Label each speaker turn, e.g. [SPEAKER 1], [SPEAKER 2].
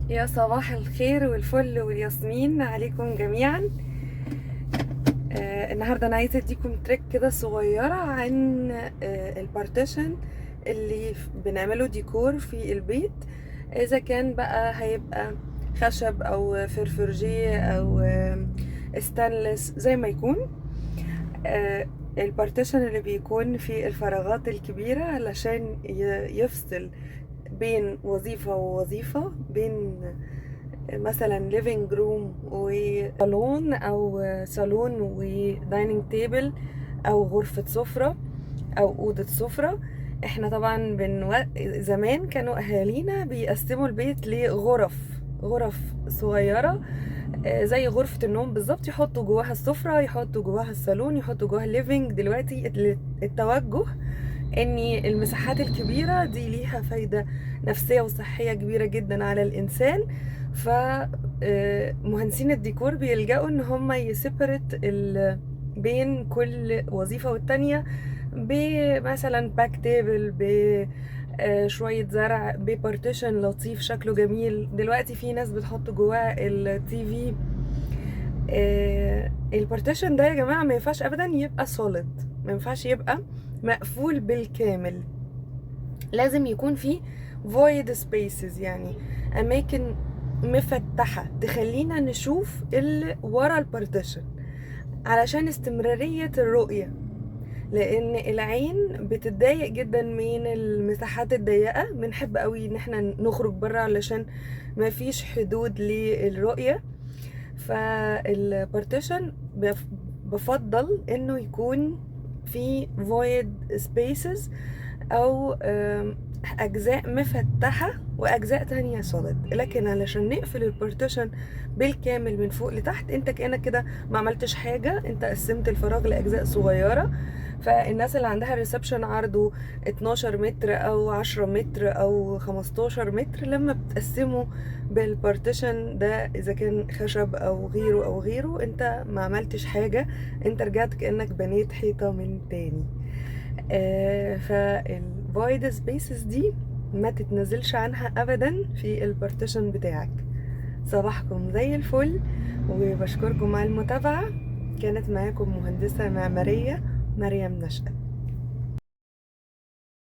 [SPEAKER 1] يا صباح الخير والفل والياسمين عليكم جميعا. النهارده انا عايزه اديكم تريك كده صغيره عن البارتيشن اللي بنعمله ديكور في البيت. اذا كان بقى هيبقى خشب او فرفرجيه او ستانلس زي ما يكون. البارتيشن اللي بيكون في الفراغات الكبيره علشان يفصل بين وظيفه ووظيفه، بين مثلا ليفينج روم وصالون او صالون ودايننج تيبل او غرفة سفرة او اوضة سفرة. احنا طبعا زمان كانوا اهالينا بيقسموا البيت لغرف، غرف صغيرة زي غرفة النوم بالظبط، يحطوا جواها السفرة، يحطوا جواها الصالون، يحطوا جواها الليفينج. دلوقتي التوجه ان المساحات الكبيرة دي ليها فايدة نفسية وصحية كبيرة جدا على الانسان. ف مهندسين الديكور بيلجأوا ان هم يسيبرت بين كل وظيفة والتانية بمثلا باك تيبل، شوية زرع، ببارتيشن لطيف شكله جميل. دلوقتي في ناس بتحط جواه التي في. البارتيشن ده يا جماعة ما ينفعش ابدا يبقى سوليد، ما ينفعش يبقى مقفول بالكامل. لازم يكون فيه void spaces، يعني اماكن مفتحة تخلينا نشوف اللي ورا البارتيشن علشان استمرارية الرؤية، لان العين بتتضايق جدا من المساحات الضيقة. بنحب قوي ان احنا نخرج برا علشان ما فيش حدود للرؤية. فالبارتيشن بفضل انه يكون في void spaces او اجزاء مفتحة واجزاء تانية solid. لكن علشان نقفل البارتيشن بالكامل من فوق لتحت، انت كأنك كده ما عملتش حاجة، انت قسمت الفراغ لاجزاء صغيرة. فالناس اللي عندها ريسبشن عرضه 12 متر او 10 متر او 15 متر، لما بتقسمه بالبارتيشن ده اذا كان خشب او غيره او غيره، انت ما عملتش حاجة، انت رجعت كأنك بنيت حيطة من تاني. فالفويد سبيسز دي ما تتنزلش عنها ابدا في البارتيشن بتاعك. صباحكم زي الفل وبشكركم على المتابعة. كانت معاكم مهندسة معمارية مريم نشأت.